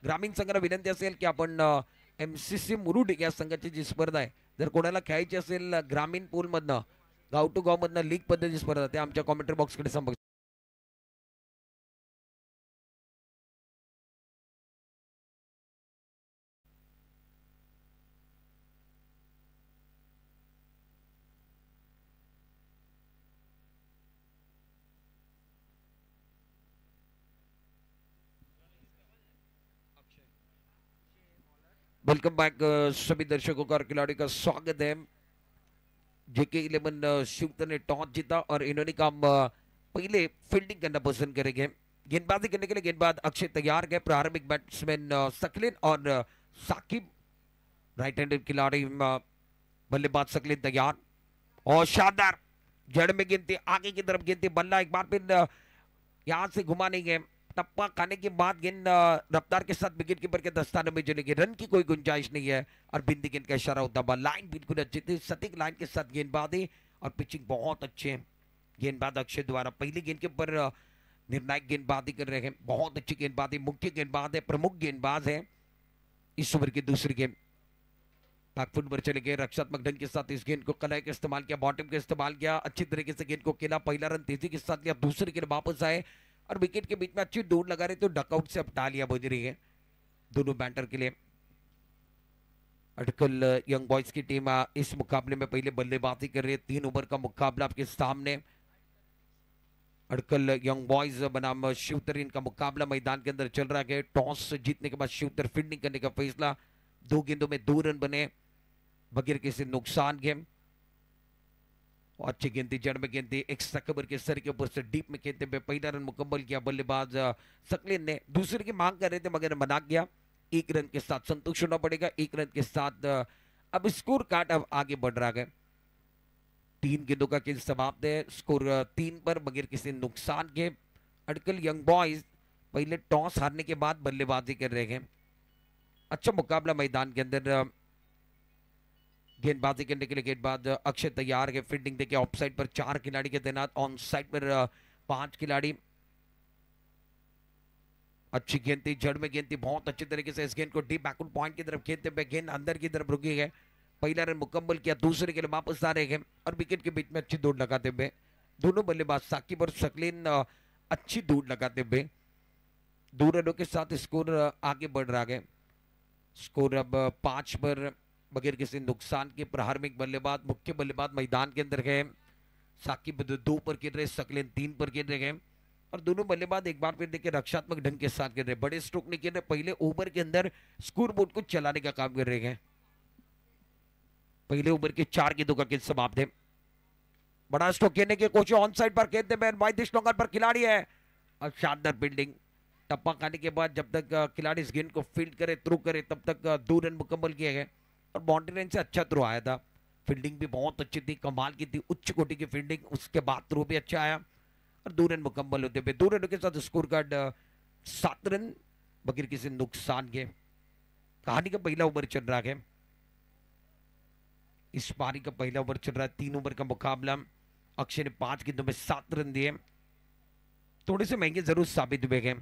ग्रामीण संघाला विनंती असेल की आपण MCC मुरुड या संघाची जी स्पर्धा आहे जर कोणाला खेळायची असेल ग्रामीण पूलमधनं गाव टू गाव मधनं लीग पद्धतीची स्पर्धा ते आमच्या कॉमेंट्री बॉक्सकडे संपर्क. वेलकम बैक सभी दर्शकों का और खिलाड़ी का स्वागत है. JK 11 शिवतर ने टॉस जीता और इन्होंने काम पहले फील्डिंग करना पसंद करेंगे. गेंदबाजी करने के लिए गेंदबाज अक्षय तैयार है. प्रारंभिक बैट्समैन सकलिन और साकिब. राइट हैंडेड खिलाड़ी बल्लेबाज सकलिन तैयार और शानदार जड़ में गेंद आगे की तरफ गेंद बल्ला एक बार फिर यहाँ से घुमा नहीं गए. टप्पा खाने के बाद गेंद रफ्तार के साथ विकेट कीपर के दस्ताने में चलेगी. रन की कोई गुंजाइश नहीं है और बिंदी गेंद का इशारा होता है. लाइन बिल्कुल अच्छी थी. सटीक लाइन के साथ गेंदबाजी और पिचिंग बहुत अच्छे हैं. गेंदबाज अक्षय द्वारा पहली गेंद के ऊपर निर्णायक गेंदबाजी कर रहे हैं. बहुत अच्छी गेंदबाजी. मुख्य गेंदबाज है, प्रमुख गेंदबाज है इस ओवर की दूसरी गेंद. बैकफुट पर चले गए. रक्षात्मक ढंग के साथ इस गेंद को कलाई का इस्तेमाल किया, बॉटम का इस्तेमाल किया. अच्छी तरीके से गेंद को खेला. पहला रन तेजी के साथ लिया. दूसरी गेंद वापस आए और विकेट के बीच में अच्छी दूर लगा रहे तो डकआउट से हटा लिया बज रही है दोनों बैटर के लिए. अटकल यंग बॉयज की टीम इस मुकाबले में पहले बल्लेबाजी कर रही है. 3 ओवर का मुकाबला आपके सामने. अटकल यंग बॉयज बनाम शिवतर इनका मुकाबला मैदान के अंदर चल रहा है. टॉस जीतने के बाद शिवतर फील्डिंग करने का फैसला. 2 गेंदों में 2 रन बने बगैर किसी नुकसान के. और अच्छी गेंदी जड़ में गेंदी एक सकबर के सर के ऊपर से डीप में खेलते हुए पहला रन मुकम्मल किया बल्लेबाज सकलिन ने. दूसरे की मांग कर रहे थे मगर मना गया. 1 रन के साथ संतुष्ट होना पड़ेगा. 1 रन के साथ अब स्कोर कार्ड अब आगे बढ़ रहा है. 3 गेंदों का खेल समाप्त है. स्कोर 3 पर बगैर किसी नुकसान के. अटकल यंग बॉयज पहले टॉस हारने के बाद बल्लेबाजी कर रहे हैं. अच्छा मुकाबला मैदान के अंदर. गेंदबाजी करने के लिए गेंदबाज अक्षय तैयार है. फील्डिंग देखिए ऑफ साइड पर 4 खिलाड़ी के तैनात, ऑन साइड पर 5 खिलाड़ी. अच्छी गेंद थी, जड़ में गेंद थी. बहुत अच्छी तरीके से इस गेंद को डीप बैकवर्ड पॉइंट की तरफ खेलते हुए गेंद अंदर की तरफ रुकी है. पहला रन मुकम्मल किया. दूसरे के लिए वापस आ रहे हैं और विकेट के बीच में अच्छी दौड़ लगाते हुए दोनों बल्लेबाज साकिब और सकलिन अच्छी दौड़ लगाते हुए 2 रनों के साथ स्कोर आगे बढ़ रहा है. स्कोर अब 5 पर बगैर किसी नुकसान के. प्रारंभिक बल्लेबाज मुख्य बल्लेबाज मैदान के अंदर है. साकिब 2 पर गिर रहे, सकलिन 3 पर गिर रहे हैं और दोनों बल्लेबाज एक बार फिर देखिए रक्षात्मक ढंग के साथ गिर रहे. बड़े स्ट्रोक नहीं गिर रहे. पहले ओवर के अंदर स्कोर बोर्ड को चलाने का काम कर रहे हैं. पहले ओवर के 4 गेंदों का खेल समाप्त है. बड़ा स्ट्रोक खेलने की कोशिश ऑन साइड पर खेलते हैं. वाइड स्लोंगर पर खिलाड़ी है और शानदार फील्डिंग. टप्पा खाने के बाद जब तक खिलाड़ी इस गेंद को फील्ड करे, थ्रो करे, तब तक 2 रन मुकम्मल किए गए और बाउंड्री लाइन से अच्छा थ्रो आया था. फील्डिंग भी बहुत अच्छी थी, कमाल की थी, उच्च कोटि की फील्डिंग. उसके बाद थ्रो भी अच्छा आया और 2 रन मुकम्मल होते हुए 2 रनों के साथ स्कोर कार्ड 7 रन बगैर किसी नुकसान के. कहानी का पहला ओवर चल रहा है. इस पारी का पहला ओवर चल रहा है. 3 ओवर का मुकाबला. अक्षय ने 5 गेंदों में 7 रन दिए. थोड़े से महंगे जरूर साबित हुए गए.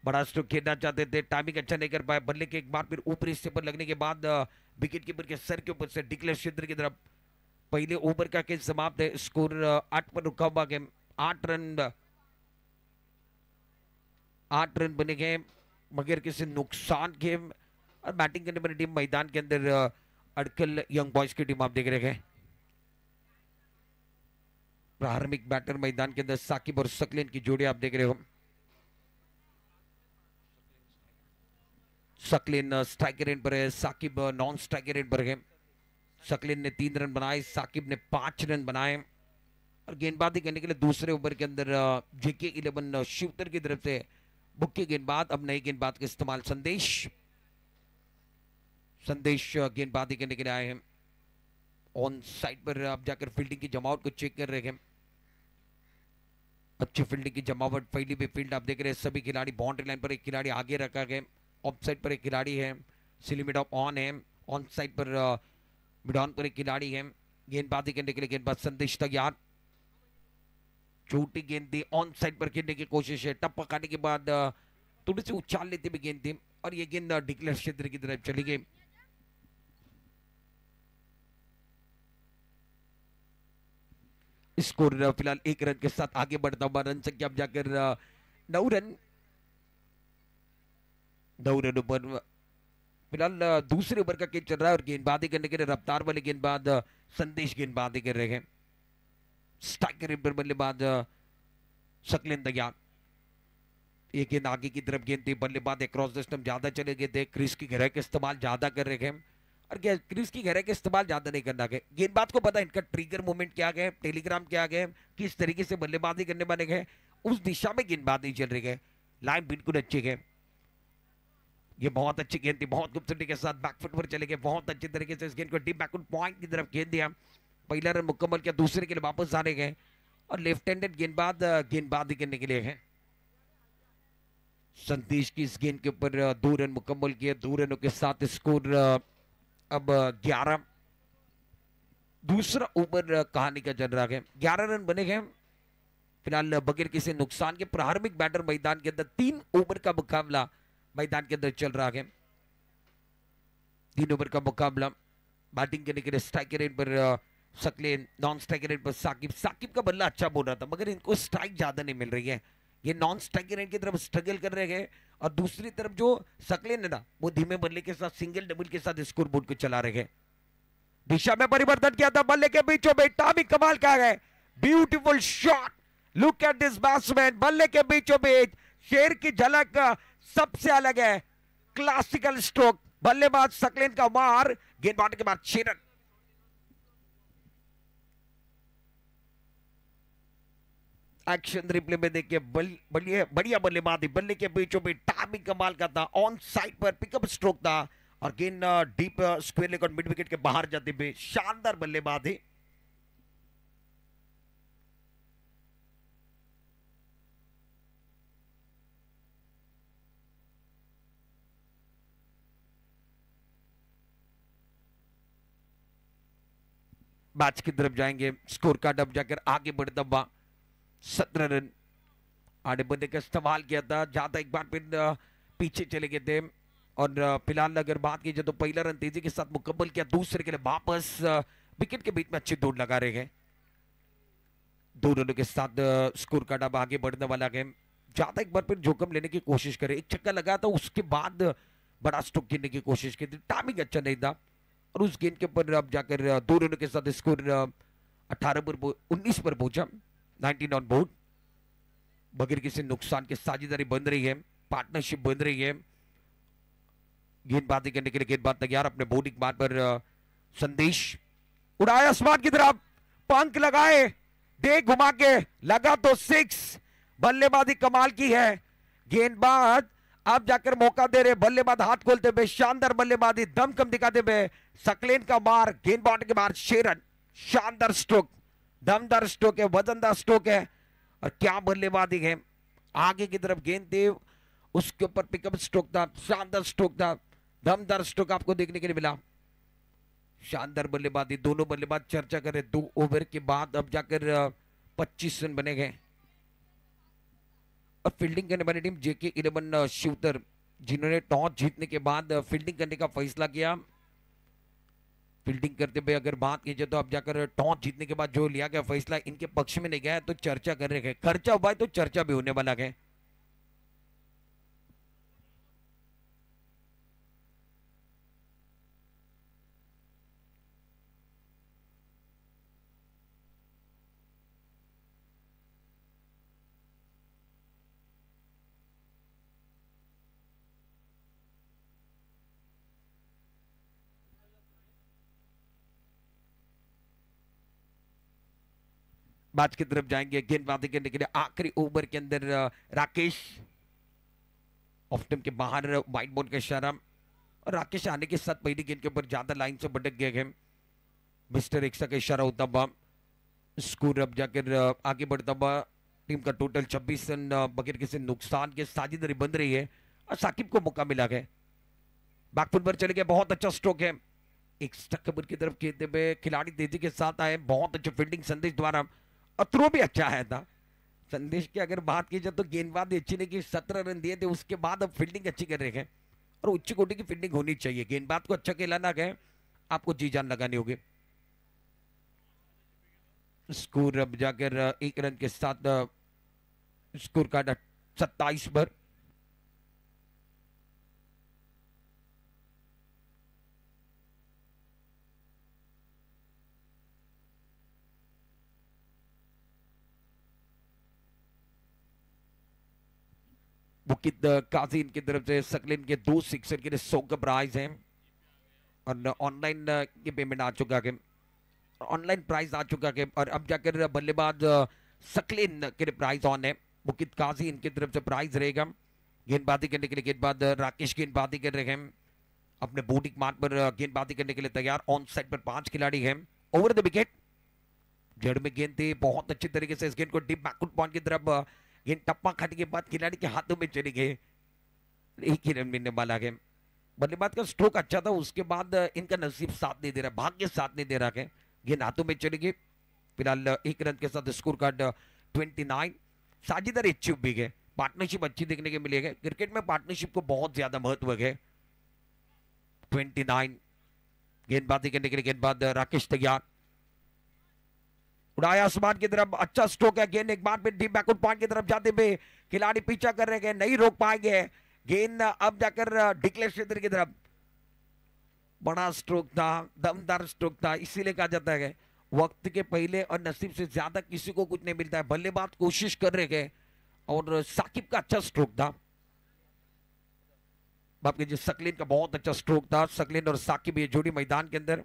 बड़ा स्ट्रोक खेलना चाहते थे, टाइमिंग अच्छा नहीं कर पाए. बल्ले के एक बार फिर ऊपरी हिस्से पर लगने के बाद विकेट कीपर के सर के ऊपर से डिक्लेयर क्षेत्र की तरफ पहले ओवर का खेल समाप्त है. स्कोर 8 पर रुका हुआ गेम. 8 रन बने गए मगर किसी नुकसान के. और बैटिंग करने वाली टीम मैदान के अंदर अटकल यंग बॉयज की टीम आप देख रहे हैं. प्रारंभिक बैटर मैदान के अंदर साकिब और सकलिन की जोड़ी आप देख रहे हो. सकलिन स्ट्राइकर एंड पर है, साकिब नॉन स्ट्राइकर एंड पर है. सकलिन ने 3 रन बनाए, साकिब ने 5 रन बनाए. और गेंदबाजी करने के लिए दूसरे ओवर के अंदर JK 11 शिवतर की तरफ से मुख्य गेंदबाज, अब नए गेंदबाज का इस्तेमाल संदेश गेंदबाजी करने के लिए आए हैं. ऑन साइड पर आप जाकर फील्डिंग की जमावट को चेक कर रहे हैं. अच्छी फील्डिंग की जमावट, पहली भी फील्ड आप देख रहे हैं. सभी खिलाड़ी बाउंड्री लाइन पर एक खिलाड़ी आगे रखा गया. ऑफ साइड पर एक खिलाड़ी है. सिली ऑफ ऑन है. ऑन साइड पर मिड ऑन पर एक खिलाड़ी है. गेंदबाजी करने के लिए गेंदबाज संदेश तैयार. छोटी गेंद दी, ऑन साइड पर खेलने की कोशिश है. टप्पा खाने के बाद थोड़ी सी उछाल लेते हुए गेंद थी और ये गेंद डिक्लेयर क्षेत्र की तरफ चली गई। स्कोर फिलहाल 1 रन के साथ आगे बढ़ता हुआ, रन संख्या अब जाकर 9 रन। 9 रनों पर फिलहाल दूसरे ओवर का गेंद चल रहा है और गेंदबाजी करने के लिए रफ्तार वाले गेंदबाज संदेश गेंदबाजी कर रहे हैं। स्ट्राइकर पर बल्लेबाज शकलेन तैयार। ये गेंद आगे की तरफ गेंद थी, बल्लेबाज क्रॉस द स्टंप ज्यादा चले गए थे, क्रीज की गहराई का इस्तेमाल ज्यादा कर रहे हैं और क्रीज की गहराई का इस्तेमाल ज्यादा नहीं करना है। गेंदबाज को पता है इनका ट्रिगर मूवमेंट क्या है, टेलीग्राम क्या है, किस तरीके से बल्लेबाजी करने वाले हैं, उस दिशा में गेंदबाजी चल रही है। लाइन बिल्कुल अच्छी है। ये बहुत अच्छी गेंद थी, बहुत खूबसूरती के साथ बैकफुट पर चले गए, बहुत अच्छे तरीके से इस गेंद को डीप बैकफुट पॉइंट की तरफ गेंद दिया। पहला रन मुकम्मल किया, दूसरे के लिए वापस आने गए और लेफ्ट हैंडेड गेंदबाज गेंदबाजी करने के लिए है। संदेश की इस गेंद के ऊपर 2 रन मुकम्मल किए। 2 रनों के साथ स्कोर अब 11। दूसरा ओवर कहानी का चल रहा है, 11 रन बने हैं फिलहाल बगैर किसी नुकसान के। प्रारंभिक बैटर मैदान के अंदर 3 ओवर का मुकाबला मैदान के अंदर चल रहा है। 3 ओवर का मुकाबला। बैटिंग करने के लिए स्ट्राइकर एंड पर शकलेन, नॉन स्ट्राइकर एंड पर साकिब। साकिब का बल्ला अच्छा बोल रहा था मगर इनको स्ट्राइक ज्यादा नहीं मिल रही है। ये नॉन स्ट्राइकर एंड की तरफ स्ट्रगल कर रहे हैं और दूसरी तरफ जो शकलेन है ना, वो धीमे बल्ले के साथ सिंगल डबल के साथ स्कोर बोर्ड को चला रहे हैं। दिशा में परिवर्तन किया था, बल्ले के बीचों में टामी कमाल का है, beautiful shot. Look at this batsman, बल्ले के बीचों बीच शेर की झलक सबसे अलग है। क्लासिकल स्ट्रोक, बल्लेबाज शकलेन का मार, गेंदबाजी के बाद 6 रन। एक्शन रिप्ले में देखिए, बढ़िया बल्लेबाजी, बल्ले के बीचों में टाइमिंग कमाल का था, on side per pickup stroke था और गेंद डीप स्क्वायर लेग और मिड विकेट के बाहर जाते हुए शानदार बल्लेबाजी। मैच की तरफ जाएंगे, स्कोर कार्ड अब जाकर आगे बढ़ता हुआ 17 रन। आड़े बंदे का इस्तेमाल किया था, ज्यादा एक बार फिर पीछे चले गए थे और फिलहाल अगर बात की जाए तो पहला रन तेजी के साथ मुकम्मल किया, दूसरे के लिए वापस विकेट के बीच में अच्छी दौड़ लगा रहे हैं। 2 रनों के साथ स्कोर कार्ड अब आगे बढ़ने वाला है। ज्यादा एक बार फिर जोखिम लेने की कोशिश करे, एक छक्का लगा था उसके बाद बड़ा स्ट्रोक गिनने की कोशिश की थी, टाइमिंग अच्छा नहीं था और उस गेंद के ऊपर अब जाकर 2 रनों के साथ स्कोर 18 पर 19 पर पहुंचा, 19 ऑन बोर्ड। बगैर किसी नुकसान के साझेदारी बन रही है, पार्टनरशिप बन रही है। गेंदबाजी करने के लिए गेंदबाज तैयार, अपने बॉलिंग बार पर संदेश उड़ाया आसमान की तरफ, पंख लगाए, दे घुमा के लगा तो 6। बल्लेबाजी कमाल की है, गेंदबाज अब जाकर मौका दे रहे, बल्लेबाज हाथ खोलते हुए शानदार बल्लेबाजी, दमखम दिखाते हुए शकलेन का मार, गेंदबाज के बाहर 6 रन। शानदार स्ट्रोक, दमदार स्ट्रोक है, वजनदार स्ट्रोक है और क्या बल्लेबाजी है। आगे की तरफ गेंद थी, उसके ऊपर पिकअप स्ट्रोक था, शानदार स्ट्रोक था, दमदार स्ट्रोक आपको देखने के लिए मिला। शानदार बल्लेबाजी, दोनों बल्लेबाज चर्चा करें 2 ओवर के बाद अब जाकर 25 रन बने गए और फील्डिंग करने वाली टीम जेके 11 शूटर, जिन्होंने टॉस जीतने के बाद फील्डिंग करने का फैसला किया। फील्डिंग करते हुए अगर बात की जाए तो अब जाकर टॉस जीतने के बाद जो लिया गया फैसला इनके पक्ष में नहीं गया, तो चर्चा कर रहे हैं, खर्चा हुआ है तो चर्चा भी होने वाला है। मैच की तरफ जाएंगे, गेंदबाजी करने के लिए आखिरी ओवर के अंदर राकेश ऑफ टीम के बाहर वाइट बॉल का इशारा और राकेश आने के साथ पहली गेंद के ऊपर ज्यादा लाइन से भटक गए हैं। मिस्टर एक्सा का इशारा होता हुआ स्कोर अब जाकर आगे बढ़ता हुआ, टीम का टोटल 26 रन बगैर किसी नुकसान के साझेदारी बन रही है और साकिब को मौका मिला है। बैकफुट पर चले गए, बहुत अच्छा स्ट्रोक है, एक स्टक की तरफ खेलते हुए खिलाड़ी तेजी के साथ आए, बहुत अच्छे फील्डिंग संदेश द्वारा और थ्रो भी अच्छा आया था, संदेश की अगर बात की जाए तो गेंदबाज अच्छी नहीं की 17 रन दिए थे, उसके बाद अब फील्डिंग अच्छी कर रहे हैं और उच्च कोटि की फील्डिंग होनी चाहिए। गेंदबाज को अच्छा खिलाना गए, आपको जी जान लगानी होगी। स्कोर अब जाकर 1 रन के साथ स्कोर कार्ड 27 पर। मुकित काजी इनकी तरफ से सकलिन के 2 सिक्सर के लिए 100 का प्राइज है और ऑनलाइन ये पेमेंट आ चुका है, ऑनलाइन प्राइस आ चुका है। और अब जाकर बल्लेबाज सकलिन के लिए प्राइस ऑन है। मुकित काजी इनकी तरफ से प्राइस रहेगा। गेंदबाजी करने के लिए गेंदबाज राकेश गेंदबाजी कर रहे हैं, अपने बॉडी मार्क पर गेंदबाजी करने के लिए तैयार। ऑन साइड पर 5 खिलाड़ी हैं। ओवर द विकेट, जड़ में गेंद थी, बहुत अच्छी तरीके से इस गेंद को डीप बैकवर्ड पॉइंट की तरफ गेंद टप्पा खाने के बाद खिलाड़ी के हाथों में चली गई। एक ही रन मिलने वाला है। बल्लेबाज का स्ट्रोक अच्छा था, उसके बाद इनका नसीब साथ नहीं दे रहा, भाग्य साथ नहीं दे रहा है। गेंद हाथों में चली गई। फिलहाल 1 रन के साथ स्कोर कार्ड 29। साझेदार अच्छी भी है, पार्टनरशिप अच्छी देखने को मिलेगी। क्रिकेट में पार्टनरशिप को बहुत ज्यादा महत्व है। 29 गेंदबाजी करने के लिए गेंदबाज राकेश तैयार, उड़ाया आसमान की तरफ, अच्छा स्ट्रोक है। गेंद एक बार फिर डीप बैकवर्ड पॉइंट की तरफ जाते हुए खिलाड़ी पीछा कर रहे हैं, नहीं रोक पाएंगे। गेंद अब जाकर डिक्लेयर क्षेत्र की तरफ, बड़ा स्ट्रोक था, दमदार स्ट्रोक था, इसीलिए कहा जाता है वक्त के पहले और नसीब से ज्यादा किसी को कुछ नहीं मिलता है। बल्लेबाज कोशिश कर रहे हैं और साकिब का अच्छा स्ट्रोक था। बाप जी सकलिन का बहुत अच्छा स्ट्रोक था। सकलिन और साकिब ये जोड़ी मैदान के अंदर।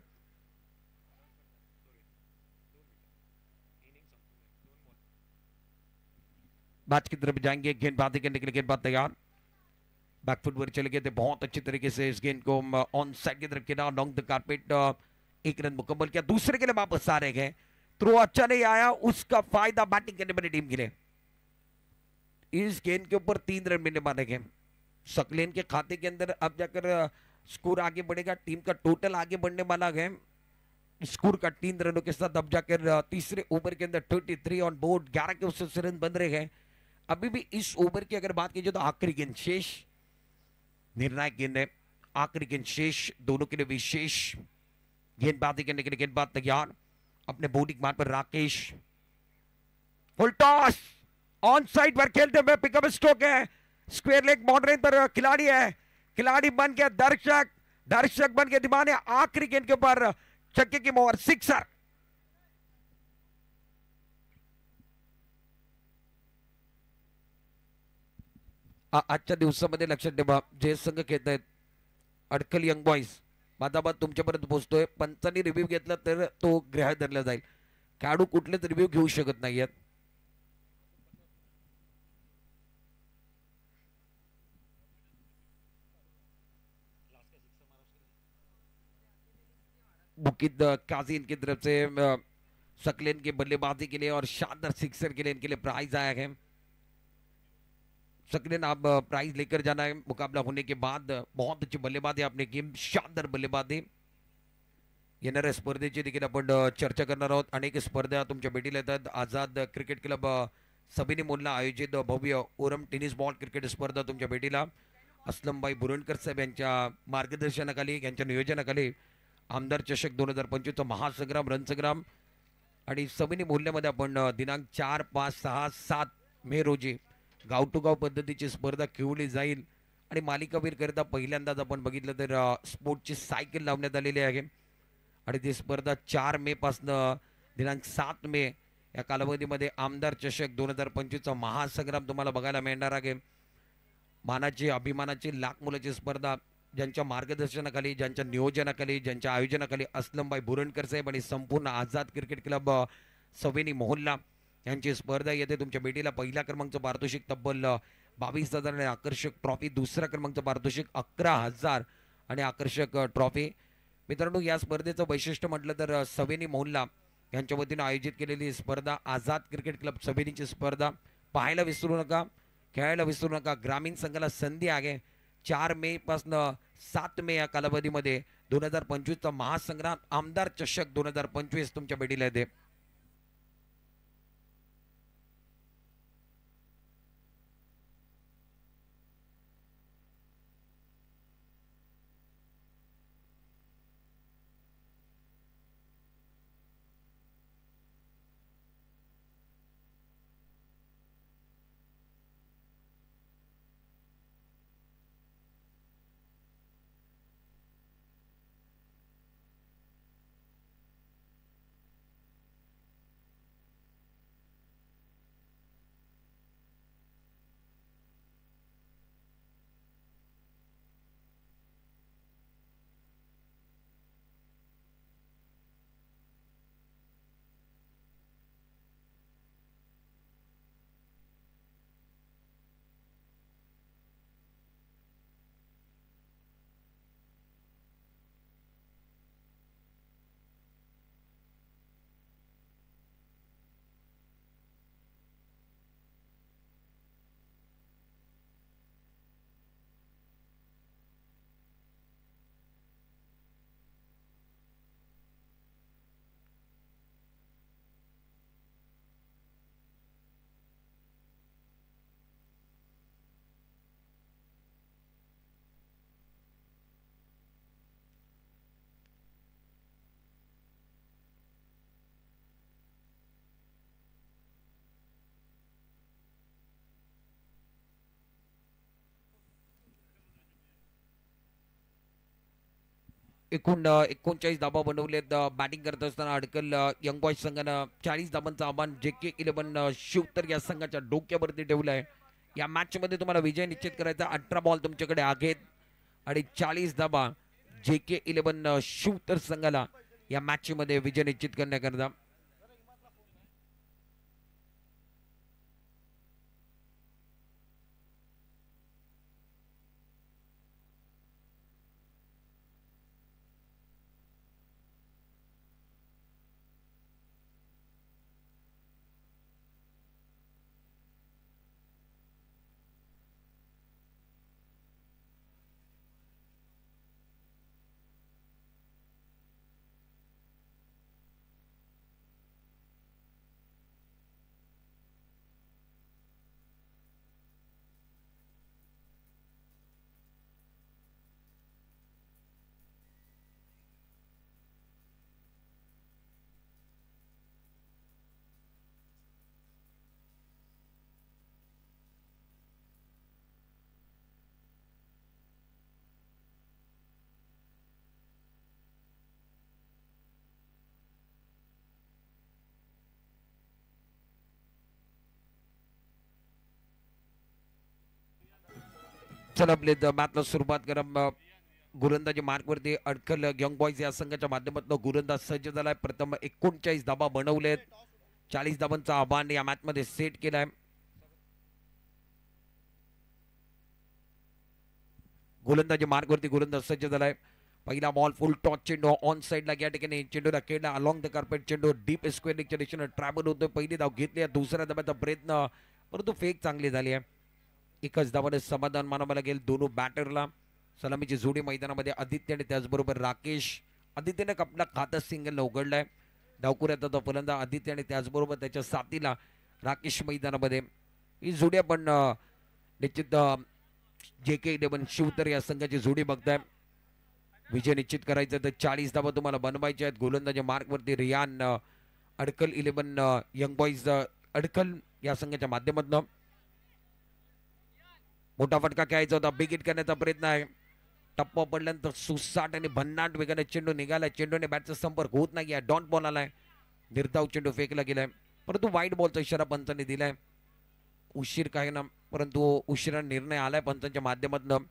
मैच की तरफ जाएंगे, गेंदबाजी करने के लिए गेंदबाज तैयार। बैकफुट वर चले गए थे बहुत अच्छी तरीके से, इस गेंद को ऑन साइड की तरफ खेला, लॉन्ग द कारपेट। 1 रन मुकम्मल किया, दूसरे के लिए वापस आ रहे हैं। थ्रो अच्छा नहीं आया, उसका फायदा बैटिंग करने वाली टीम के लिए। इस गेंद के ऊपर 3 रन मिलने वाले हैं सकलेन के खाते के अंदर। अब जाकर स्कोर आगे बढ़ेगा, टीम का टोटल आगे बढ़ने वाला है स्कोर का 3 रनों के साथ। अब जाकर तीसरे ओवर के अंदर 33 ऑन बोर्ड, 11 के उससे रन बन रहे हैं। अभी भी इस ओवर की अगर बात की जाए तो आखिरी गेंद शेष, निर्णायक गेंद है, आखिरी गेंद शेष, दोनों के लिए विशेष। गेंदबाजी करने के लिए गेंदबाज तैयार, अपने बॉडी मार पर Rakesh, full toss, on side पर खेलते हुए पिकअप स्ट्रोक है, स्क्वायर लेग बाउंड्री पर खिलाड़ी है, खिलाड़ी बन के दर्शक, दर्शक बन के दीवाने। आखिरी गेंद के ऊपर छक्के की मोहर, सिक्सर। आजच्या दिवसामध्ये लक्षात ठेवा, जे संघ खेळत आहेत अडकल यंग बॉईज, माझा बात तुमच्यापर्यंत पोहोचतोय। पंचांनी रिव्ह्यू घेतला तर तो ग्राह्य धरला जाईल, खेळाडू कुठलेच रिव्ह्यू घेऊ शकत नाहीयेत। मुकिद काजी इनकी तरफ से सकलेन के बल्लेबाजी के लिए और शानदार सिक्सर के लिए इनके लिए प्राइज आया है। सकलेन आप प्राइज लेकर जाना है मुकाबला होने के बाद। बहुत अच्छी बल्लेबाजी आपने गेम, शानदार बल्लेबाजी। येणाऱ्या स्पर्धेची देखील आपण चर्चा करणार आहोत। अनेक स्पर्धा तुमच्या भेटीला येतात। आझाद क्रिकेट क्लब सबिनी मोलला आयोजित भव्य ओरम टेनिस बॉल क्रिकेट स्पर्धा तुमच्या भेटीला असलमभाई बुरंडकर साहेब यांच्या मार्गदर्शनाखाली, यांच्या नियोजनाखाली आमदार चषक 2025 महासंग्राम रणसंग्राम आणि सबिनी मोहल्ल्यामध्ये आपण दिनांक 4, 5, 6, 7 मे रोजी गाव टू गाव पद्धतीची स्पर्धा खेळवली जाईल। आणि मालिकावीर करता पहिल्यांदाच आपण बघितलं तर स्पोर्टची सायकल लावण्यात आलेली आहे आणि ती स्पर्धा 4 मे पासून दिनांक 7 मे या कालावधीमध्ये आमदार चषक 2025 महासंग्राम तुम्हाला बघायला मिळणार आहे। मानाची, अभिमानाची लाख मुलाची स्पर्धा, ज्यांच्या मार्गदर्शनाखाली, ज्यांच्या नियोजनाखाली, ज्यांच्या आयोजनाखाली असलमभाई बुरंडकर साहेब आणि संपूर्ण आझाद क्रिकेट क्लब सवेनी मोहल्ला यांची स्पर्धा येते तुमच्या भेटीला। पहिल्या क्रमांकचं पारितोषिक तब्बल 22,000 आणि आकर्षक ट्रॉफी, दुसऱ्या क्रमांकचं पारितोषिक 11,000 आणि आकर्षक ट्रॉफी। मित्रांनो, या स्पर्धेचं वैशिष्ट्य म्हटलं तर सवेनी मोहल्ला यांच्या वतीने आयोजित केलेली स्पर्धा, आझाद क्रिकेट क्लब सवेनीची स्पर्धा पाहायला विसरू नका, खेळायला विसरू नका। ग्रामीण संघाला संधी आहे 4 मे पासून 7 मे या कालावधीमध्ये 2025 महासंग्राम आमदार चषक 2025 तुमच्या भेटीला येते। एकूण 39 धाबा बनवलेत. बॅटिंग करत असताना अडकल यंग बॉयज संघानं 40 धाबांचं आव्हान JK11 शिवतर या संघाच्या डोक्यावरती ठेवलं आहे. या मॅच मध्ये तुम्हाला विजय निश्चित करायचा. 18 बॉल तुमच्याकडे आहेत आणि 40 धाबा JK11 शिवतर संघाला या मॅच मध्ये विजय निश्चित करण्याकरता. चला प्ले मॅचला सुरुवात करा. गोलंदाजी मार्कवरती अडकल यंग बॉयज या संघाच्या माध्यमातून गोलंदाज सज्ज झालाय. प्रथम 39 धाबा बनवलेत. 40 धाबांचा आव्हान या मॅच मध्ये सेट केलाय. गोलंदाजी मार्कवरती गोलंदाज सज्ज झालाय. पहिला बॉल फुल टॉच चेंडू ऑन साइडला या ठिकाणी चेंडूला खेळला अलॉंग द कार्पेट. चेंडू डीप स्क्वेअर लेगच्या दिशेने ट्रॅव्हल होतोय. पहिली धाव घेतली. दुसऱ्या धाब्याचा प्रयत्न परंतु फेक चांगली झाली आहे. एकच धावाने समाधान मानावं लागेल दोनों बॅटरला. सलामीची जोडी मैदानामध्ये आदित्य आणि त्याचबरोबर राकेश. आदित्यने आपला खाता सिंगल उघडलाय. डावकुऱ्यात आता फलंदाज आदित्य आणि त्याचबरोबर त्याच्या साथीला राकेश मैदानामध्ये. ही जोडी आपण निश्चित JK11 शिवतर या संघाची जोडी बघताय. विजय निश्चित करायचा तर 40 धावा तुम्हाला बनवायच्या आहेत. गोलंदाजी मार्कवरती रियान अडकल 11 यंग बॉयज अडकल या संघाच्या माध्यमातून. मोठा फटका खेळायचा होता. बिग हिट करण्याचा प्रयत्न आहे. टप्पा पडल्यानंतर सुसाट आणि भन्नाट वेगाने चेंडू निघालाय. चेंडूने बॅटचा संपर्क होत नाही. डॉट बॉल आलाय. निर्धाव चेंडू फेकला गेलाय. परंतु वाईट बॉलचा इशारा पंचांनी दिलाय. उशीर काही ना परंतु उशिरा निर्णय आलाय पंचांच्या माध्यमातून.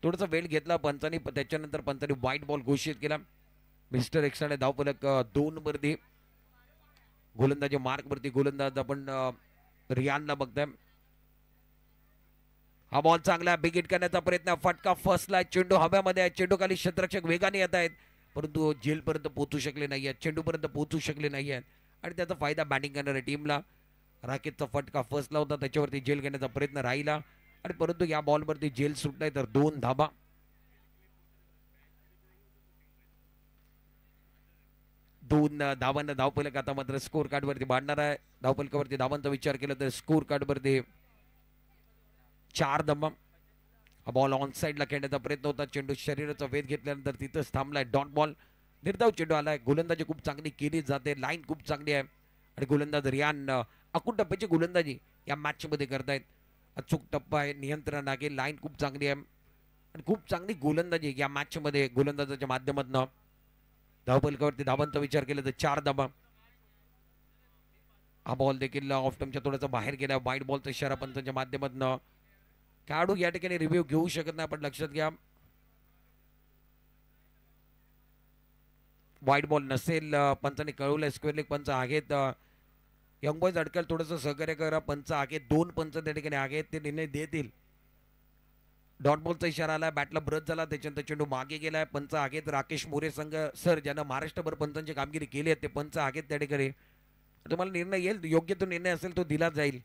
थोडासा वेळ घेतला पंचांनी. त्याच्यानंतर पंचांनी वाईट बॉल घोषित केला. मिस्टर एक्सने धावफलक 2 वरती. गोलंदाजी मार्क वरती गोलंदाज आपण रियानला बघताय. हा बॉल चांगला बिग हिट करण्याचा प्रयत्न. फटका फसला. चेंडू हव्यामध्ये आहे. चेंडू खाली क्षेत्ररक्षक वेगाने येत आहेत परंतु झेलपर्यंत पोहोचू शकले नाही आहेत. चेंडूपर्यंत पोहोचू शकले नाही आहेत आणि त्याचा फायदा बॅटिंग करणाऱ्या टीमला. राकेशचा फटका फसला होता. त्याच्यावरती झेल घेण्याचा प्रयत्न राहिला आणि परंतु या बॉलवरती झेल सुटलाय तर 2 धाबा. दोन धावांना धावफलक आता मात्र स्कोर कार्ड वरती मांडणार आहे. धावफलकावरती धावांचा विचार केला तर स्कोर कार्ड वरती 4 धावा. हा बॉल ऑन साइडला खेळण्याचा प्रयत्न होता. चेंडू शरीराचा वेध घेतल्यानंतर तिथंच थांबलाय. Dot ball. निर्धाव चेंडू आलाय. गोलंदाजी खूप चांगली केली जाते. लाईन खूप चांगली आहे आणि गोलंदाज रियान अकूट टप्प्याची गोलंदाजी या मॅच मध्ये करतायत. अचूक टप्पा आहे. नियंत्रण आहे. लाईन खूप चांगली आहे आणि खूप चांगली गोलंदाजी या मॅच मध्ये गोलंदाजाच्या माध्यमातून. धावफलकावरती धावांचा विचार केला तर 4 धावा. हा बॉल देखील ऑफ टर्मच्या थोडासा बाहेर गेला. वाईट बॉलचा इशारा पंचांच्या माध्यमातून. खेळाडू या ठिकाणी रिव्ह्यू घेऊ शकत नाही. पण लक्षात घ्या वाईट बॉल नसेल. पंचांनी कळवलंय. स्क्वेअर लेग पंच आहेत. यंग बॉयज अडकल थोडंसं सहकार्य करा. पंच आहेत. 2 पंच त्या ठिकाणी आहेत. ते निर्णय देतील. डॉट बॉलचा इशारा आला. बॅटला ब्रश झाला. त्याच्यानंतर चेंडू मागे गेलाय. पंच आहेत राकेश मोरे संघ सर ज्यांना महाराष्ट्रभर पंचांची कामगिरी केली आहे ते पंच आहेत त्या ठिकाणी. तुम्हाला निर्णय येईल. योग्य तो निर्णय असेल तो दिला जाईल.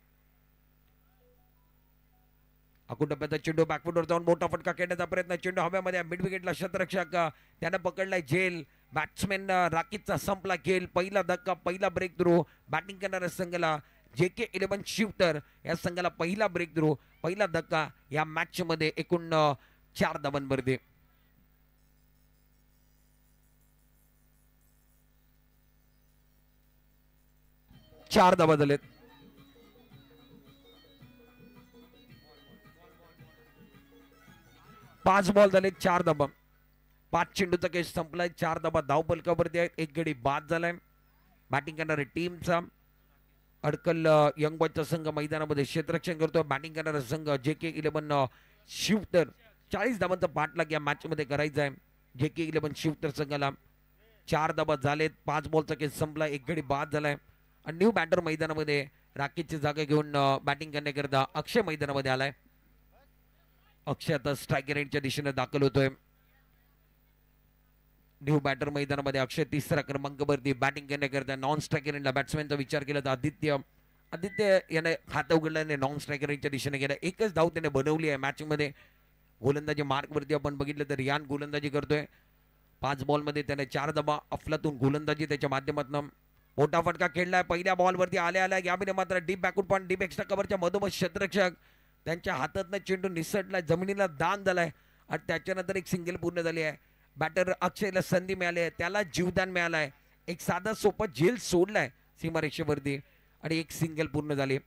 अकूट टप्प्याचा चेंडू बॅकफुटवर जाऊन मोठा फटका खेळण्याचा प्रयत्न. चेंडू हव्यामध्ये. मिड विकेटला क्षेत्ररक्षक त्यानं पकडलाय झेल. बॅट्समॅन राकेशचा संपला खेळ. पहिला धक्का. पहिला ब्रेक थ्रू बॅटिंग करणाऱ्या संघाला JK11 शिवतर या संघाला पहिला ब्रेक थ्रू पहिला धक्का या मॅच मध्ये. एकूण 4 धावांवरती. चार धावा झालेत. 5 बॉल झाले. 4 धावा. 5 चेंडूचा केस संपलाय. 4 धावा धावपलकावरती आहेत. एक गडी बाद झालाय. बॅटिंग करणाऱ्या टीमचा अडकल यंग बॉयचा संघ मैदानामध्ये क्षेत्ररक्षण करतोय. बॅटिंग करणारा संघ JK11 शिवतर 40 धावांचा पाठलाग या मॅच मध्ये करायचा आहे. JK11 शिवतर संघाला 4 धावा झालेत. 5 बॉलचा केस संपला. एक गडी बाद झालाय. आणि न्यू बॅटर मैदानामध्ये राकेशची जागा घेऊन बॅटिंग करण्याकरता अक्षय मैदानामध्ये आलाय. अक्षय आता स्ट्रायकर एंडच्या दिशेने दाखल होतोय. न्यू बॅटर मैदानामध्ये अक्षय 3रा क्रमांकावरती बॅटिंग करण्याकरता. नॉन स्ट्रायकर एंडला बॅट्समॅनचा विचार केला तर आदित्य याने खातं उघडल्याने नॉन स्ट्रायकर एंडच्या दिशेने गेला. एकच धाव त्याने बनवली आहे मॅच मध्ये. गोलंदाजी मार्कवरती आपण बघितलं तर रियान गोलंदाजी करतोय. 5 बॉलमध्ये त्याने 4 धावा. अफलातून गोलंदाजी त्याच्या माध्यमातून मोठा फटका खेळलाय. पहिल्या बॉलवरती आल्या यामध्ये मात्र deep backward point deep extra कव्हरच्या मधोमध क्षेत्ररक्षक त्यांच्या हातातनं चेंडू निसटलाय. जमिनीला दान झालाय आणि त्याच्यानंतर एक सिंगल पूर्ण झाली आहे. बॅटर अक्षयला संधी मिळाली आहे. त्याला जीवदान मिळालंय. एक साधा सोपा झेल सोडलाय सीमारेषेवरती आणि एक सिंगल पूर्ण झाली.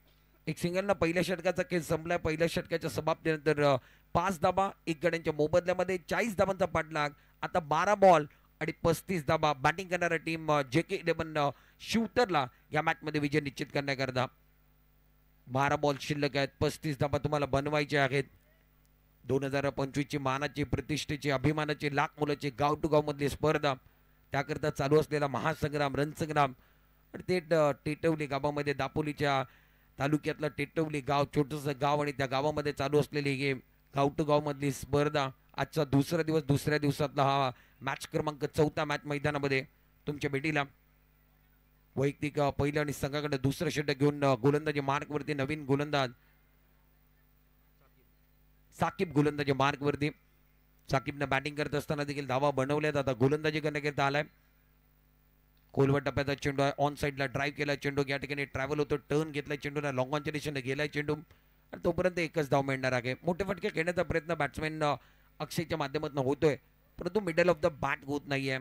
एक सिंगलनं पहिल्या षटकाचा खेळ संपलाय. पहिल्या षटकाच्या समाप्तीनंतर 5 धावा 1 गड्यांच्या मोबदल्यामध्ये 40 धावांचा पाठलाग. आता 12 बॉल आणि 35 धावा. बॅटिंग करणारा टीम JK11 शिवतरला या मॅच मध्ये विजय निश्चित करण्याकरता 12 बॉल शिल्लक आहेत. 35 धावा तुम्हाला बनवायचे आहेत. 2025 ची मानाची प्रतिष्ठेची अभिमानाची लाख मुलाची गाव टू गाव मधली स्पर्धा त्याकरता चालू असलेला महासंग्राम रणसंग्राम आणि ते टेटवली गावामध्ये दापोलीच्या तालुक्यातलं टेटवली गाव छोटंसं गाव आणि त्या गावामध्ये चालू असलेली गेम गाव टू गाव मधली स्पर्धा आजचा दुसरा दिवस. दुसऱ्या दिवसातला हा मॅच क्रमांक 4था मॅच मैदानामध्ये तुमच्या भेटीला. वैयक्तिक पहिलं आणि संघाकडे दुसरं षटक घेऊन गोलंदाजी मार्कवरती नवीन गोलंदाज साकिब गोलंदाजी मार्कवरती. साकिबने बॅटिंग करत असताना देखील धावा बनवल्यात. आता गोलंदाजी करण्याकरता आलाय. कोलवट टप्प्याचा चेंडू आहे. ऑन साईडला ड्राईव्ह केला चेंडू. या ठिकाणी ट्रॅव्हल होतो. टर्न घेतलाय चेंडूला. लॉंग ऑनच्या दिशेने गेलाय चेंडू आणि तोपर्यंत एकच धाव मिळणार आहे. मोठे फटके खेळण्याचा प्रयत्न बॅट्समॅन अक्षयच्या माध्यमातून होतोय परंतु मिडल ऑफ द बॅट होत नाहीये.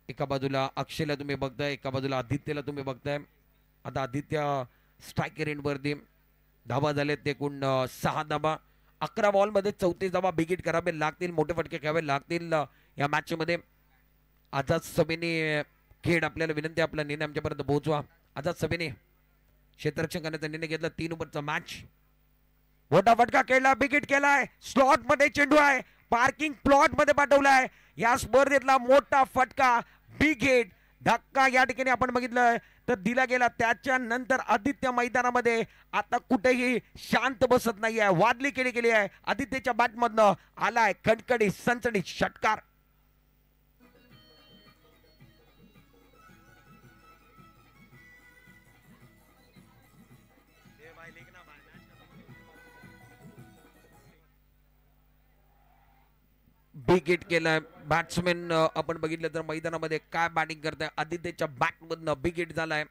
एका बाजूला अक्षयला तुम्ही बघताय. एका बाजूला आदित्यला तुम्ही बघताय. आता आदित्य स्ट्रायकर एंड वरती धावा झालेत. एकूण 6 धावा. 11 बॉल मध्ये 34 धावा बिगिट करावे लागतील. मोठे फटके घ्यावे लागतील या मॅच मध्ये. आझाद सभेने खेळ आपल्याला विनंती आपला निर्णय आमच्यापर्यंत पोहोचवा. आझाद सभेने क्षेत्ररक्षण करण्याचा निर्णय घेतला. 3 ओव्हरचा मॅच. मोठा फटका खेळला. बिगिट केलाय. स्लॉट मध्ये चेंडू आहे. पार्किंग प्लॉट मध्ये पाठवलाय. या स्पर्धेतला मोठा फटका बिग हिट धक्का या ठिकाणी आपण बघितलं तर दिला गेला. त्याच्यानंतर आदित्य मैदानामध्ये आता कुठेही शांत बसत नाहीये. वादली केली गेली आहे. आदित्यच्या बॅटमधनं आलाय खणखणी सनसनी षटकार. बिग हिट केलाय. बॅट्समॅन आपण बघितलं तर मैदानामध्ये काय बॅटिंग करताय. आदित्यच्या बॅटमधनं बिग हिट झालाय.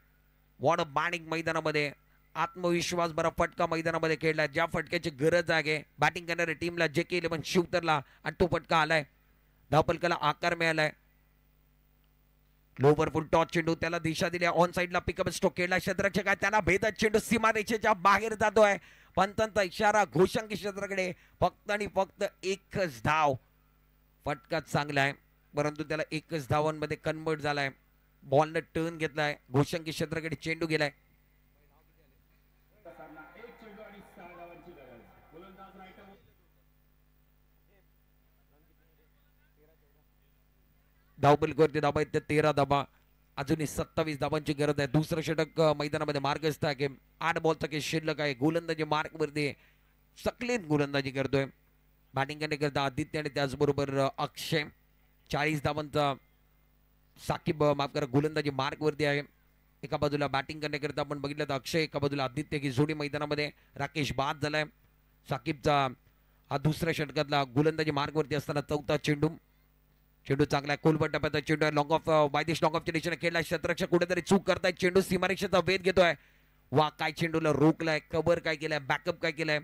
वॉट अ बॅटिंग मैदानामध्ये. आत्मविश्वास बरा फटका मैदानामध्ये खेळलाय. ज्या फटक्याची गरज आहे बॅटिंग करणाऱ्या टीमला JK11 शिवतरला आणि तो फटका आलाय. धावपलकाला आकार मिळालाय. लोवर फुल टॉस चेंडू त्याला दिशा दिली. ऑन साईडला पिकअप स्ट्रोक खेळला. क्षेत्ररक्षक आहे त्याला भेदत चेंडू सीमारेषेच्या बाहेर जातोय. पंतांचा इशारा घोषांकी क्षेत्राकडे. फक्त आणि फक्त एकच धाव. फटका चांगला आहे परंतु त्याला एकच धावांमध्ये कन्वर्ट झालाय. बॉलने टर्न घेतलाय. घोषांकी क्षेत्राकडे चेंडू गेलाय. धावपलकावरती धाबा आहेत 13 धाबा. अजूनही 27 धाबांची गरज आहे. दुसरं षटक मैदानामध्ये मार्गस्थ आहे. 8 बॉलचा केस शिल्लक आहे. गोलंदाजी मार्कवरती सकलेन गोलंदाजी करतोय. बॅटिंग करण्याकरता आदित्य आणि त्याचबरोबर अक्षय. 40 धावांचा साकिब माफ करा गोलंदाजी मार्कवरती आहे. एका बाजूला बॅटिंग करण्याकरता आपण बघितलं तर अक्षय. एका बाजूला आदित्य की जोडी मैदानामध्ये. राकेश बाद झालाय. साकिबचा हा दुसऱ्या षटकातला गोलंदाजी मार्कवरती असताना 4था चेंडू. चेंडू चांगला आहे. कोलबट टप्प्याचा चेंडू आहे. लॉंग ऑफ वायदेश लॉंग ऑफच्या दिशेने खेळला. क्षेत्ररक्षक कुठेतरी चूक करताय. चेंडू सीमारेषेचा वेध घेतोय. वा काय चेंडूला रोखलाय. कव्हर काय केलाय. बॅकअप काय केलाय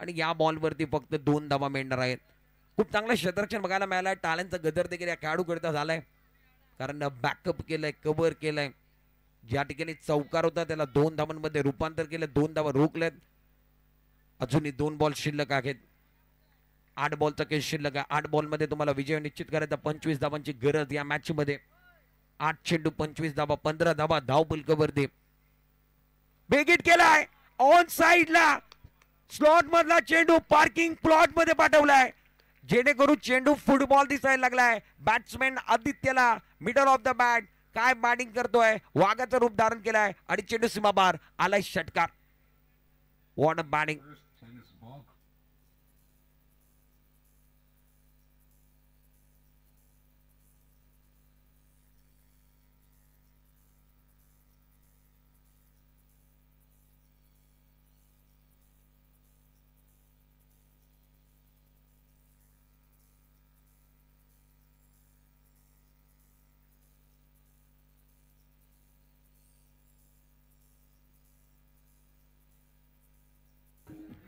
आणि या बॉलवरती फक्त 2 धावा मिळणार आहेत. खूप चांगलं क्षेत्ररक्षण बघायला मिळालंय. टाळ्यांचा गदर देखील या खेळाडू करता झालाय कारण बॅकअप केलंय. कव्हर केलंय. ज्या ठिकाणी चौकार होता त्याला 2 धावांमध्ये रूपांतर केलं. 2 धावा रोखलेत. अजूनही 2 बॉल शिल्लक आहेत. 8 बॉलचा खेळ शिल्लक आहे. 8 बॉल मध्ये तुम्हाला विजय निश्चित करायचा. 25 धावांची गरज या मॅच मध्ये. 8 चेंडू 25 धावा, 15 धावा धाव पुलकवरती. बेगिट केलाय ऑन साइडला. स्लॉट मधला चेंडू पार्किंग प्लॉट मध्ये पाठवलाय, जेणेकरून चेंडू फुटबॉल दिसायला लागलाय. बॅट्समॅन आदित्यला मिडल ऑफ द बॅट काय बॅटिंग करतोय, वाघाचं रूप धारण केलाय आणि चेंडू सीमाबार आलाय. षटकार. What a batting.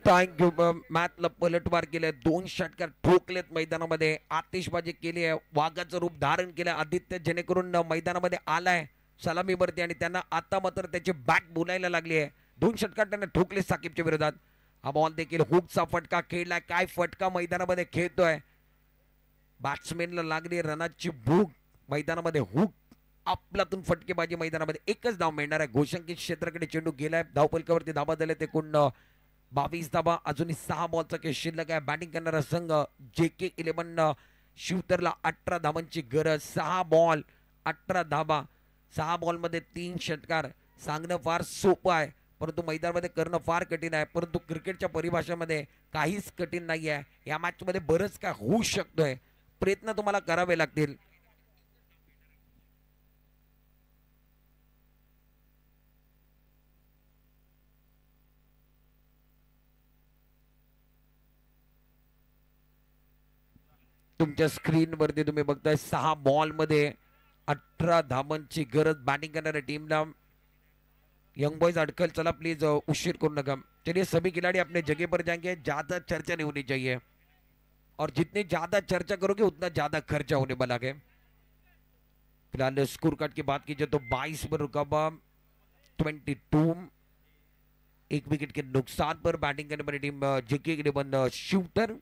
थँक्यू. मॅचला पलटवार केले, 2 षटकार ठोकलेत मैदानामध्ये. आतिषबाजी केली आहे, वाघाचं रूप धारण केलं आदित्य, जेणेकरून मैदानामध्ये आलाय सलामीवरती आणि त्यांना आता मात्र त्याची बॅट बोलायला लागली आहे. 2 षटकार त्यांना ठोकले साकिबच्या विरोधात. हा बॉल देखील हुकचा फटका खेळलाय. काय फटका मैदानामध्ये खेळतोय. बॅट्समॅनला लागली रनाची भूक. मैदानामध्ये हुक आपल्यातून फटकेबाजी मैदानामध्ये. एकच धाव मिळणार आहे. घोषंकित क्षेत्राकडे चेंडू गेलाय. धावपलकावरती धाबा झाले ते कुंड 22 धाबा. अजूनही 6 बॉलचा खेळ शिल्लक आहे. बॅटिंग करणारा संघ JK 11 शिवतरला 18 धावांची गरज. 6 बॉल 18 धाबा. 6 बॉल मध्ये 3 षटकार. सांगणं फार सोपं आहे, परंतु मैदानामध्ये करणं फार कठीण आहे. परंतु क्रिकेटच्या परिभाषेमध्ये काहीच कठीण नाही आहे. या मॅच मध्ये बरंच काय होऊ शकतोय. प्रयत्न तुम्हाला करावे लागतील. तुमच्या स्क्रीनवरती तुम्ही बघताय 6 बॉल मध्ये 18 धावांची गरज बॅटिंग करणाऱ्या टीमला. यंग बॉयज अटकल, चला प्लीज उशीर करू नका. चलिए सभी खिलाड़ी अपने जगह पर जाएंगे, ज्यादा चर्चा नहीं होनी चाहिए और जितनी ज्यादा चर्चा करोगे उतना ज्यादा खर्चा होने वाला है. फिलहाल स्कोर कार्ड की बात कीजिए तो 22 पर रुका हुआ 22, 1 विकेट के नुकसान पर बैटिंग करने वाली टीम JK 11 शूटर.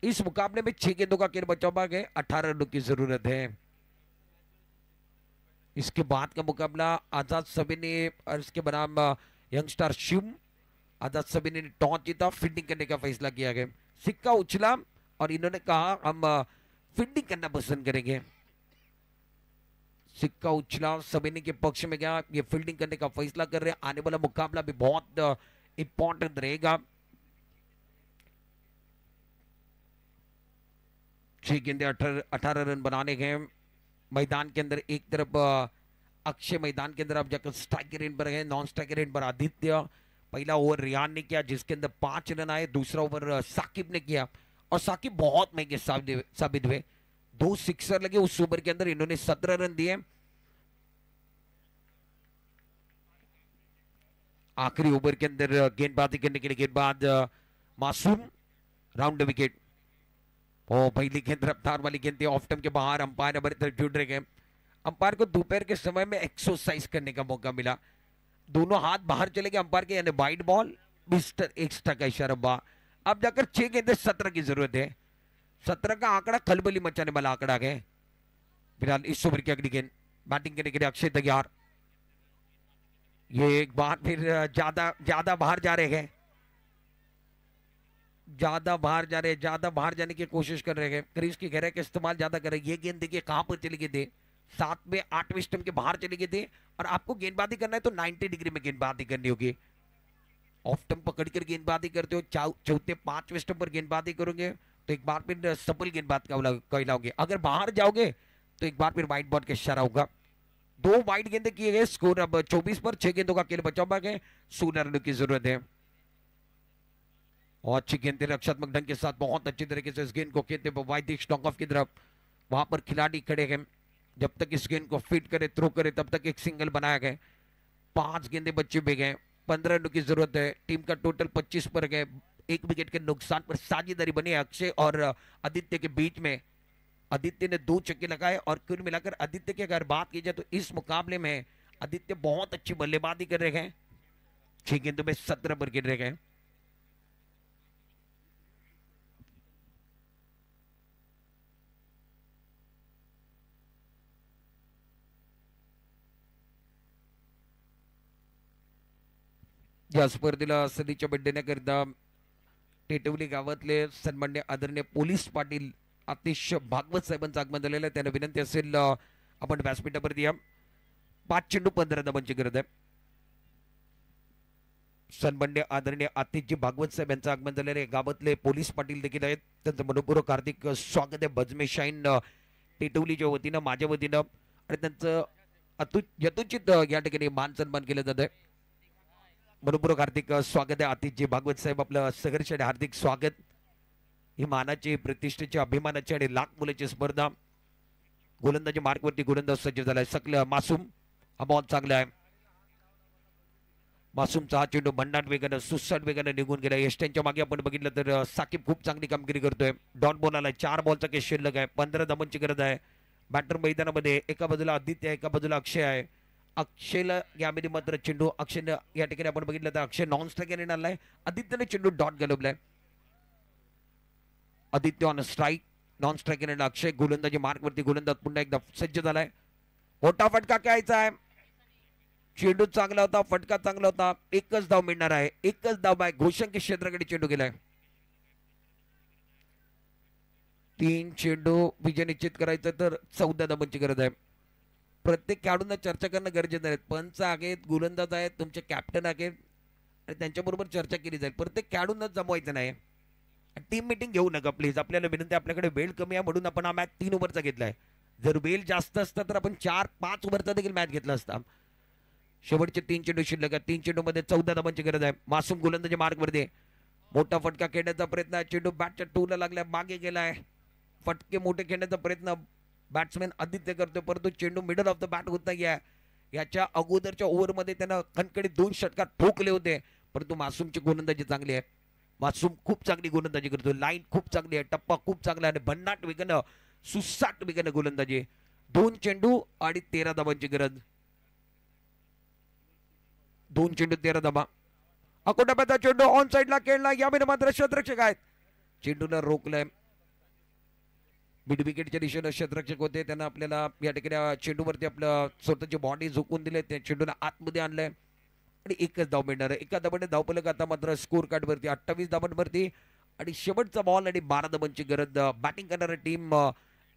इस मुकाबले में 6 गेंदों का खेल बचा हुआ है. 18 रनों की जरूरत है. इसके बाद का मुकाबला आजाद सभी ने और इसके बनाम यंगस्टार शिव. आजाद सभी ने टॉस जीता, फील्डिंग करने का फैसला किया गया. सिक्का उछला और इन्होंने कहा हम फील्डिंग करना पसंद करेंगे. सिक्का उछला सभी के पक्ष में गया, ये फील्डिंग करने का फैसला कर रहे हैं. आने वाला मुकाबला भी बहुत इंपॉर्टेंट रहेगा. 6 गेंदे 18 रन बनाने गए मैदान के अंदर. एक तरफ अक्षय मैदान के अंदर आप जाकर स्ट्राइकर एंड पर गए, नॉन स्ट्राइकर एंड पर आदित्य. पहला ओवर रियान ने किया जिसके अंदर 5 रन आए. दूसरा ओवर साकिब ने किया और साकिब बहुत महंगे साबित हुए. 2 सिक्सर लगे उस ओवर के अंदर. इन्होंने 17 रन दिए. आखिरी ओवर के अंदर गेंदबाजी करने के लिए गेंदबाज मासूम राउंड विकेट. ओ पहली गेंद रफ्तार वाली गेंद थी, ऑफ टर्म के बाहर. अंपायर हमारी तरफ जुड़ रहे हैं. अंपायर को दोपहर के समय में एक्सरसाइज करने का मौका मिला. दोनों हाथ बाहर चले गए अंपायर के, यानी वाइड बॉल एक्स्ट्रा का इशारा हुआ. अब जाकर 6 गेंदे 17 की जरूरत है. 17 का आंकड़ा खलबली मचाने वाला आंकड़ा है. फिलहाल इस ओवर की अगली गेंद बैटिंग करने के लिए अक्षय तैयार. ये एक बार फिर ज्यादा बाहर जा रहे हैं. ज्यादा बाहर जाने की कोशिश कर रहे हैं. क्रीज की गहराई का इस्तेमाल ज्यादा कर रहे हैं. ये गेंद देखिए कहां पर चली गई थी. 7वें 8वें स्टंप के बाहर चली गई थी. और आपको गेंदबाजी करना है तो 90 डिग्री में गेंदबाजी करनी होगी. ऑफ स्टंप पकड़कर गेंदबाजी करते हो, चौथे 5वें स्टंप पर गेंदबाजी करोगे तो एक बार फिर सफल गेंदबाज कहलाओगे. अगर बाहर जाओगे तो एक बार फिर वाइड बॉल का इशारा होगा. 2 वाइड गेंदे किए गए. स्कोर अब 24 पर. 6 गेंदों का खेल बचा हुआ है. 16 रनों की जरूरत है. और अच्छी गेंद रक्षात्मक ढंग के साथ बहुत अच्छी तरीके से इस गेंद को खेलते हुए वाइड स्टॉक ऑफ की तरफ. वहां पर खिलाड़ी खड़े हैं. जब तक इस गेंद को फीड करे, थ्रो करे, तब तक एक सिंगल बनाया गया. 5 गेंदे बच्चे भी गए. 15 रनों की जरूरत है. टीम का टोटल 25 पर गए. 1 विकेट के नुकसान पर साझेदारी बनी अक्षय और आदित्य के बीच में. आदित्य ने 2 छक्के लगाए और कुल मिलाकर आदित्य की अगर बात की जाए तो इस मुकाबले में आदित्य बहुत अच्छी बल्लेबाजी कर रहे हैं. 6 गेंदों में 17 पर गिर रहे हैं. या स्पर्धेला सदिच्छा भेट देण्याकरिता टेटवली गावातले सन्मान्य आदरणीय पोलीस पाटील आतिश भागवत साहेबांचं आगमन झालेलं आहे. त्यांना विनंती असेल आपण व्यासपीठावरती या. 5 चेंडू 15 धावांची गरज आहे. सन्मान्य आदरणीय आतिशजी भागवत साहेब यांचं आगमन झालेलं आहे. गावातले पोलीस पाटील देखील आहेत. त्यांचं मनपूर्वक हार्दिक स्वागत आहे. बजमे शाईन टेटवलीच्या वतीनं माझ्या वतीनं आणि त्यांचं यथोचित या ठिकाणी मान सन्मान केलं जात आहे. मनपूर्वक हार्दिक स्वागत आहे आतिशजी भागवत साहेब, आपलं सहर्ष आणि हार्दिक स्वागत. ही मानाची प्रतिष्ठेची अभिमानाची आणि लाख मुलाची स्पर्धा. गोलंदाजी मार्कवरती गोलंदाज सज्ज झालाय. सकल मासूम हा बॉल चांगला आहे. मासूमचा हा चेंडू भन्नाट वेगानं सुसाट वेगानं निघून गेला. यष्ट्यांच्या मागे आपण बघितलं तर साकीब खूप चांगली कामगिरी करतोय. डॉन बॉल आलाय. 4 बॉलचा केस शिल्लक आहे. 15 धावांची गरज आहे. बॅटर मैदानामध्ये एका बाजूला आदित्य आहे, एका बाजूला अक्षय आहे. अक्षयला यामध्ये मात्र चेंडू अक्षयनं या ठिकाणी आपण बघितलं तर अक्षय नॉन स्ट्राईक याने आणलाय. आदित्यने चेंडू डॉट घालवलाय. Aditya on strike, non strike याने अक्षय गोलंदाजी मार्कवरती गोलंदाज पुन्हा एकदा सज्ज झालाय. मोठा फटका खेळायचा आहे. चेंडू चांगला होता, फटका चांगला होता. एकच धाव मिळणार आहे. एकच धाव आहे. घोषंकी क्षेत्राकडे चेंडू गेलाय. 3 चेंडू विजय निश्चित करायचं तर 14 धावांची गरज आहे. प्रत्येक खेळाडूंना चर्चा करणं गरजेचं आहे. पंच आहेत, गोलंदाज आहेत, तुमचे कॅप्टन आहेत आणि त्यांच्याबरोबर चर्चा केली जाईल. प्रत्येक खेळाडूंना जमवायचं नाही. टीम मीटिंग घेऊ नका प्लीज. आपल्याला विनंती, आपल्याकडे वेळ कमी आहे म्हणून आपण हा मॅच 3 ओव्हरचा घेतलाय. जर वेळ जास्त असता तर आपण 4-5 ओव्हरचा देखील मॅच घेतला असता. शेवटचे 3 चेंडू शिल्लक आहेत. 3 चेंडू मध्ये 14 धावांची गरज आहे. मासूम गोलंदाजी मार्कवरती मोठा फटका खेळण्याचा प्रयत्न. चेंडू बॅटच्या टूला लागलाय, मागे गेलाय. फटके मोठे खेळण्याचा प्रयत्न बॅट्समॅन आदित्य करतोय, परंतु चेंडू मिडल ऑफ द बॅट होत नाहीये. याच्या अगोदरच्या ओव्हरमध्ये त्यानं कणकडे 2 षटकार ठोकले होते, परंतु मासूमची गोलंदाजी चांगली आहे. मासूम खूप चांगली गोलंदाजी करतोय. लाईन खूप चांगली आहे, टप्पा खूप चांगला आहे आणि भन्नाट वेगानं सुसाट वेगानं गोलंदाजी. 2 चेंडू आणि 13 धावांची गरज. 2 चेंडू 13 धावा. अकोटाप्याचा चेंडू ऑन साइडला खेळला. यामध्ये मात्र क्षेत्ररक्षक आहेत. चेंडूला रोखलंय. मिड विकेटच्या दिशेनं क्षेत्ररक्षक होते, त्यांना आपल्याला या ठिकाणी चेंडूवरती आपलं स्वतःची बॉडी झुकून दिले. त्या चेंडूला आतमध्ये आणलंय आणि एकच धाव मिळणार आहे. एका धावाने धावफलक आता मात्र स्कोर कार्ड वरती 28 धावांवरती आणि शेवटचा बॉल आणि 12 धावांची गरज. बॅटिंग करणारी टीम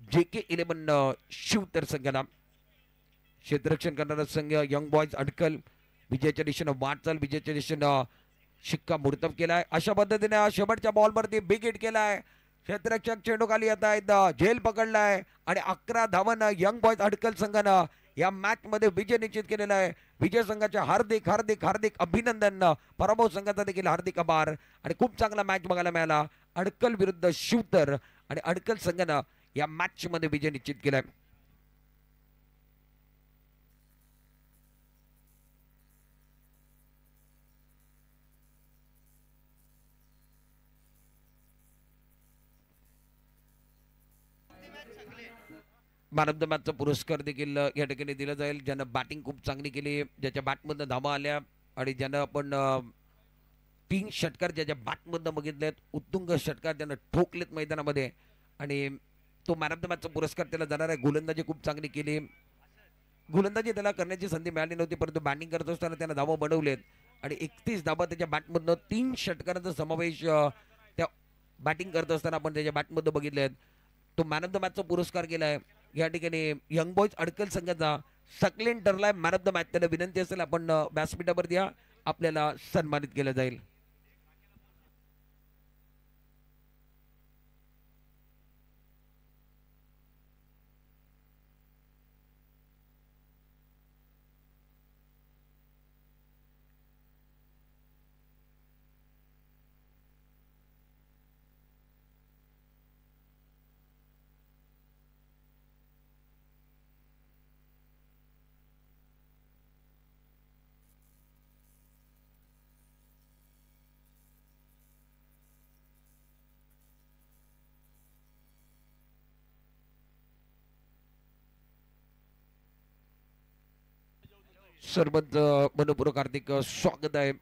JK11 शिवतर संघाला. क्षेत्ररक्षण करणारा संघ यंग बॉयज अडकल विजयाच्या दिशेनं वाटचाल, विजयाच्या दिशेनं शिक्का मोडतब केलाय. अशा पद्धतीने शेवटच्या बॉलवरती बिग हिट केलाय. क्षेत्ररक्षक चेंडू खाली येत आहेत, झेल पकडलाय आणि 11 धावांना यंग बॉयज अडकल संघानं या मॅच मध्ये विजय निश्चित केलेला आहे. विजय संघाचे हार्दिक हार्दिक हार्दिक अभिनंदन. पराभव संघाचा देखील हार्दिक आभार आणि खूप चांगला मॅच बघायला मिळाला. अडकल विरुद्ध शिवतर आणि अडकल संघानं या मॅच मध्ये विजय निश्चित केलाय. मॅन ऑफ द मॅचचा पुरस्कार देखील या ठिकाणी दिला जाईल, ज्यानं बॅटिंग खूप चांगली केली, ज्याच्या बॅटमधनं धावा आल्या आणि ज्यानं आपण 3 षटकार ज्याच्या बॅटमधनं बघितलेत, उत्तुंग षटकार ज्यानं ठोकलेत मैदानामध्ये आणि तो मॅन ऑफ द मॅचचा पुरस्कार त्याला जाणार आहे. गोलंदाजी खूप चांगली केली. गोलंदाजी त्याला करण्याची संधी मिळाली नव्हती, परंतु बॅटिंग करत असताना त्यानं धावा बनवलेत आणि 31 धावा त्याच्या बॅटमधनं 3 षटकारांचा समावेश त्या बॅटिंग करत असताना आपण त्याच्या बॅटमधनं बघितलेत. तो मॅन ऑफ द मॅचचा पुरस्कार केलाय. या ठिकाणी यंग बॉयज अडकल संघाचा सक्लेन ठरलाय मॅन ऑफ द मॅच. त्याला विनंती असेल आपण व्यासपीठावर द्या, आपल्याला सन्मानित केलं जाईल. सर्वांचं मनपूर्वक हार्दिक स्वागत आहे.